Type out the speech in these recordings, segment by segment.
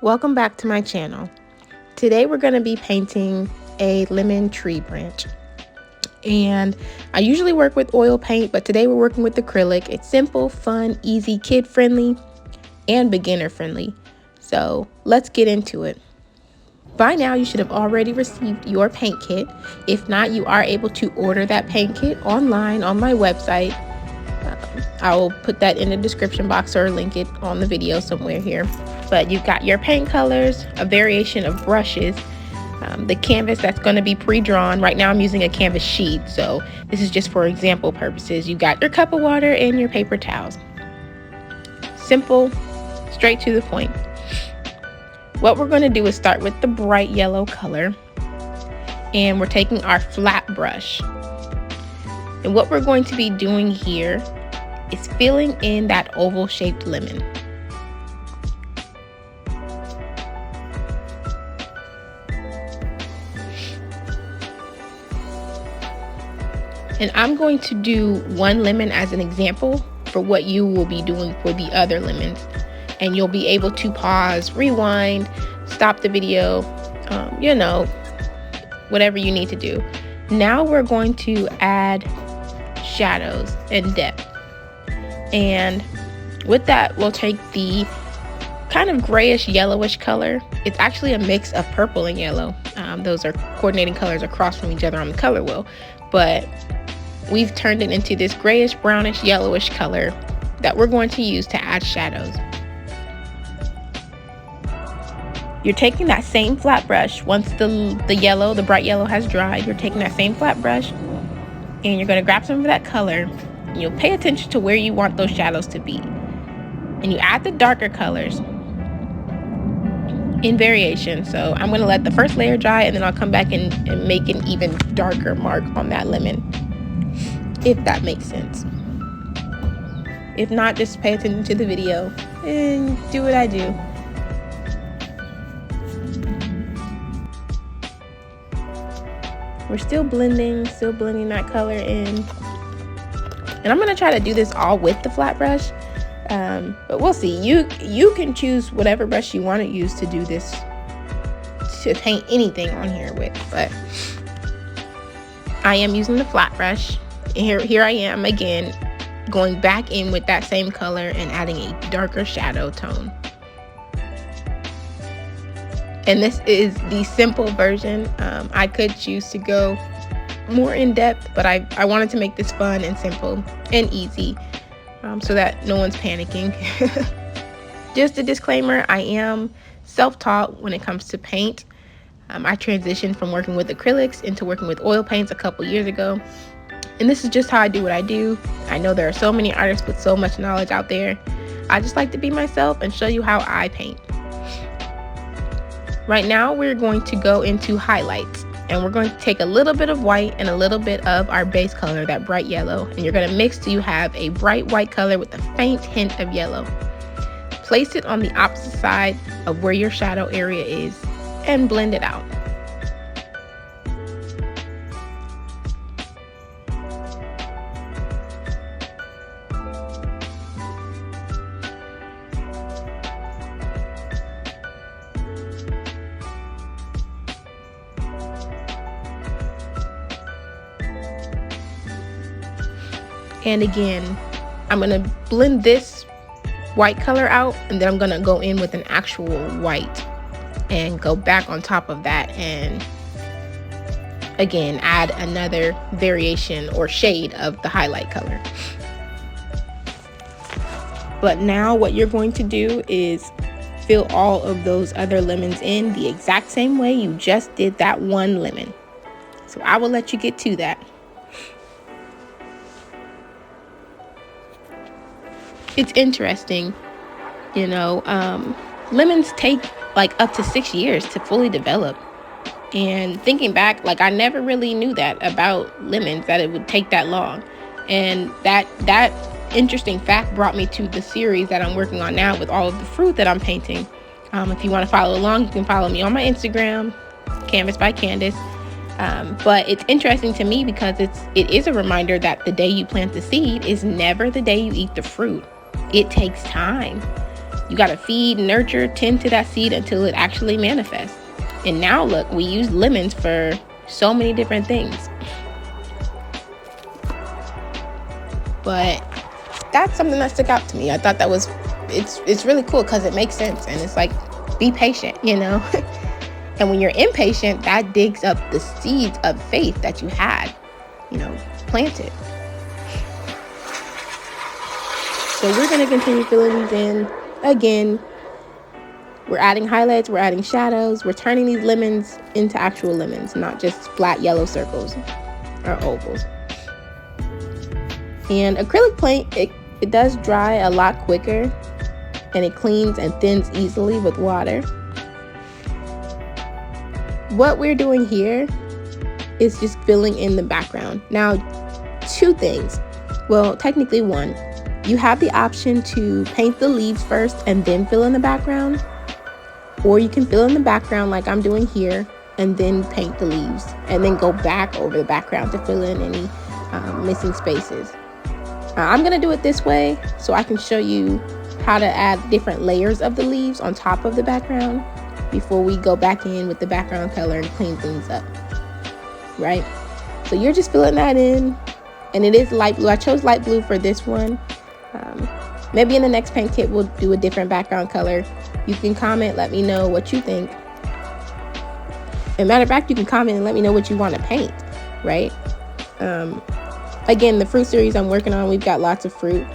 Welcome back to my channel. Today we're going to be painting a lemon tree branch. And I usually work with oil paint, but today we're working with acrylic. It's simple, fun, easy, kid-friendly, and beginner-friendly. So let's get into it. By now you should have already received your paint kit. If not, you are able to order that paint kit online on my website. I will put that in the description box or link it on the video somewhere here. But you've got your paint colors, a variation of brushes, the canvas that's going to be pre-drawn. Right now I'm using a canvas sheet, so this is just for example purposes. You've got your cup of water and your paper towels. Simple, straight to the point. What we're going to do is start with the bright yellow color, and we're taking our flat brush. And what we're going to be doing here is filling in that oval shaped lemon. And I'm going to do one lemon as an example for what you will be doing for the other lemons. And you'll be able to pause, rewind, stop the video, whatever you need to do. Now we're going to add shadows and depth. And with that, we'll take the kind of grayish yellowish color. It's actually a mix of purple and yellow. Those are coordinating colors across from each other on the color wheel. But we've turned it into this grayish, brownish, yellowish color that we're going to use to add shadows. You're taking that same flat brush. Once the bright yellow has dried, you're taking that same flat brush and you're going to grab some of that color. And you'll pay attention to where you want those shadows to be. And you add the darker colors in variation. So I'm going to let the first layer dry, and then I'll come back and make an even darker mark on that lemon, if that makes sense. If not, just pay attention to the video and do what I do. We're still blending that color in. And I'm going to try to do this all with the flat brush, but we'll see. You can choose whatever brush you want to use to do this, to paint anything on here with, but I am using the flat brush. And here I am again, going back in with that same color and adding a darker shadow tone. And this is the simple version. I could choose to go more in depth, but I wanted to make this fun and simple and easy, so that no one's panicking. Just a disclaimer, I am self-taught when it comes to paint. I transitioned from working with acrylics into working with oil paints a couple years ago, and this is just how I do what I do. I know there are so many artists with so much knowledge out there. I just like to be myself and show you how I paint. Right now we're going to go into highlights, and we're going to take a little bit of white and a little bit of our base color, that bright yellow, and you're going to mix till you have a bright white color with a faint hint of yellow. Place it on the opposite side of where your shadow area is and blend it out. And again, I'm going to blend this white color out, and then I'm going to go in with an actual white and go back on top of that, and again add another variation or shade of the highlight color. But now what you're going to do is fill all of those other lemons in the exact same way you just did that one lemon. So I will let you get to that. It's interesting, lemons take like up to 6 years to fully develop. And thinking back, like, I never really knew that about lemons, that it would take that long. And that interesting fact brought me to the series that I'm working on now with all of the fruit that I'm painting. If you want to follow along, you can follow me on my Instagram, Canvas by Candace. But it's interesting to me because it is a reminder that the day you plant the seed is never the day you eat the fruit. It takes time. You got to feed, nurture, tend to that seed until it actually manifests. And now look, we use lemons for so many different things. But that's something that stuck out to me. I thought that was, it's really cool because it makes sense. And it's like, be patient, you know. And when you're impatient, that digs up the seeds of faith that you had, you know, planted. So we're going to continue filling these in. Again, we're adding highlights, we're adding shadows, we're turning these lemons into actual lemons, not just flat yellow circles or ovals. And acrylic paint, it does dry a lot quicker, and it cleans and thins easily with water. What we're doing here is just filling in the background. Now, two things. Well, technically one. You have the option to paint the leaves first and then fill in the background. Or you can fill in the background like I'm doing here and then paint the leaves and then go back over the background to fill in any missing spaces. I'm going to do it this way so I can show you how to add different layers of the leaves on top of the background before we go back in with the background color and clean things up, right? So you're just filling that in, and it is light blue. I chose light blue for this one. Maybe in the next paint kit we'll do a different background color. You can comment, let me know what you think. As a matter of fact, you can comment and let me know what you want to paint, right? Again, the fruit series I'm working on, we've got lots of fruit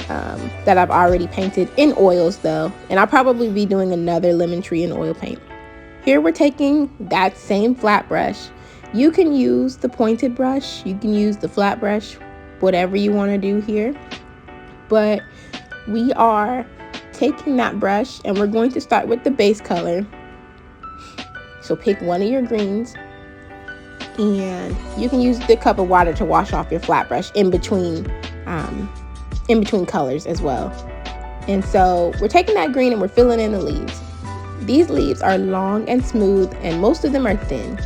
that I've already painted in oils though, and I'll probably be doing another lemon tree in oil paint. Here we're taking that same flat brush. You can use the pointed brush, you can use the flat brush, whatever you want to do here. But we are taking that brush and we're going to start with the base color. So pick one of your greens, and you can use the cup of water to wash off your flat brush in between colors as well. And so we're taking that green and we're filling in the leaves. These leaves are long and smooth, and most of them are thin.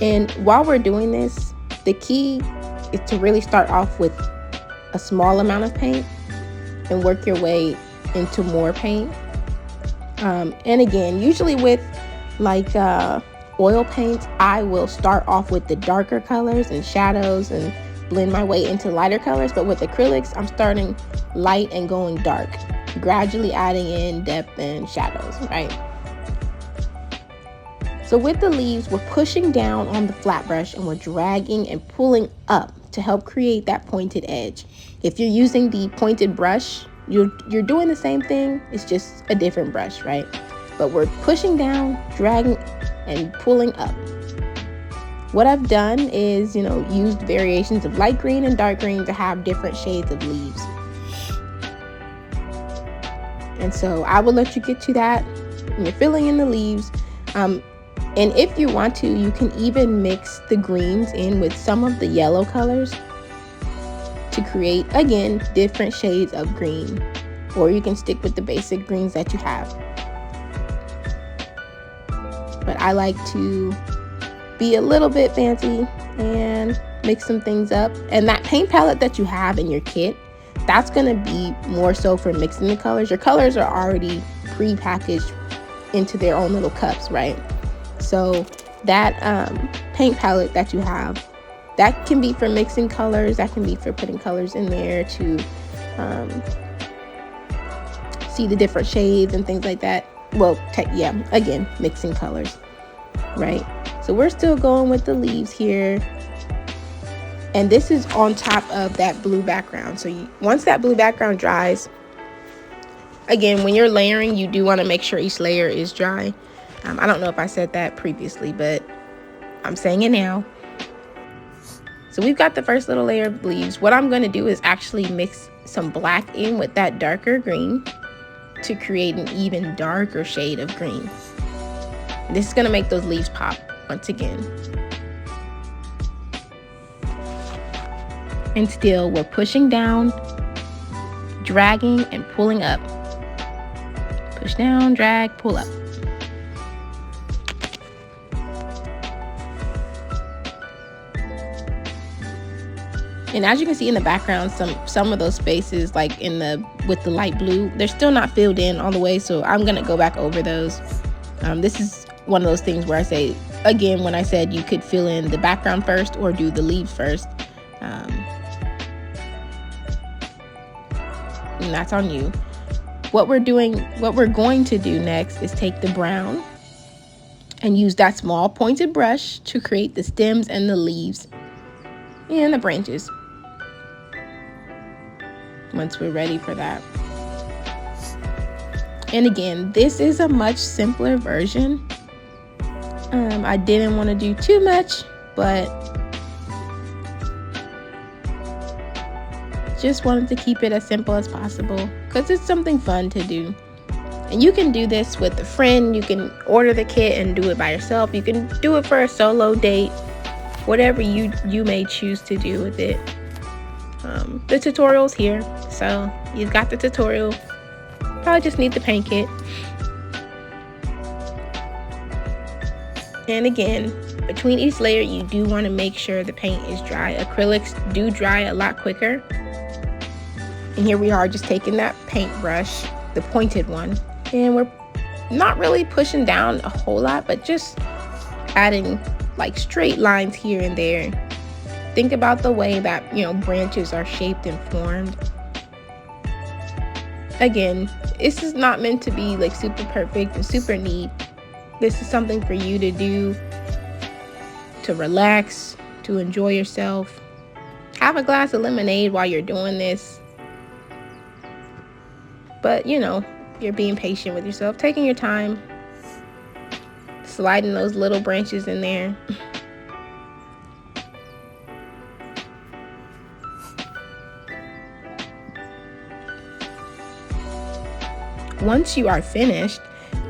And while we're doing this, the key is to really start off with a small amount of paint and work your way into more paint. And again, usually with like oil paints, I will start off with the darker colors and shadows and blend my way into lighter colors. But with acrylics, I'm starting light and going dark, gradually adding in depth and shadows, right? So with the leaves, we're pushing down on the flat brush and we're dragging and pulling up to help create that pointed edge. If you're using the pointed brush, you're doing the same thing, it's just a different brush, right? But we're pushing down, dragging, and pulling up. What I've done is, used variations of light green and dark green to have different shades of leaves. And so I will let you get to that when you're filling in the leaves. And if you want to, you can even mix the greens in with some of the yellow colors to create, again, different shades of green. Or you can stick with the basic greens that you have. But I like to be a little bit fancy and mix some things up. And that paint palette that you have in your kit, that's going to be more so for mixing the colors. Your colors are already pre-packaged into their own little cups, right? So that paint palette that you have, that can be for mixing colors, that can be for putting colors in there to see the different shades and things like that. Well, again, mixing colors, right? So we're still going with the leaves here. And this is on top of that blue background. So once that blue background dries, again, when you're layering, you do want to make sure each layer is dry. I don't know if I said that previously, but I'm saying it now. So we've got the first little layer of leaves. What I'm going to do is actually mix some black in with that darker green to create an even darker shade of green. This is going to make those leaves pop once again. And still, we're pushing down, dragging, and pulling up. Push down, drag, pull up. And as you can see in the background, some of those spaces, like with the light blue, they're still not filled in all the way, so I'm gonna go back over those. This is one of those things where I say, again, when I said you could fill in the background first or do the leaves first, and that's on you. What we're going to do next is take the brown and use that small pointed brush to create the stems and the leaves and the branches once we're ready for that. And again, this is a much simpler version. I didn't want to do too much, but just wanted to keep it as simple as possible because it's something fun to do. And you can do this with a friend. You can order the kit and do it by yourself. You can do it for a solo date, whatever you may choose to do with it. The tutorial's here, so you've got the tutorial. Probably just need the paint kit. And again, between each layer, you do want to make sure the paint is dry. Acrylics do dry a lot quicker. And here we are just taking that paintbrush, the pointed one, and we're not really pushing down a whole lot, but just adding like straight lines here and there. Think about the way that, branches are shaped and formed. Again, this is not meant to be like super perfect and super neat. This is something for you to do, to relax, to enjoy yourself. Have a glass of lemonade while you're doing this. But, you're being patient with yourself, taking your time, sliding those little branches in there. Once you are finished,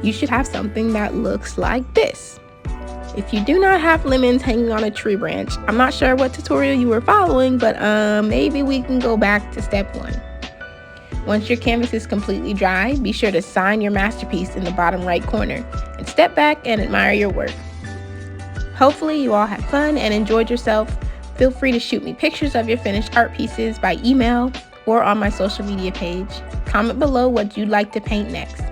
you should have something that looks like this. If you do not have lemons hanging on a tree branch, I'm not sure what tutorial you were following, but maybe we can go back to step 1. Once your canvas is completely dry, be sure to sign your masterpiece in the bottom right corner and step back and admire your work. Hopefully you all had fun and enjoyed yourself. Feel free to shoot me pictures of your finished art pieces by email or on my social media page. Comment below what you'd like to paint next.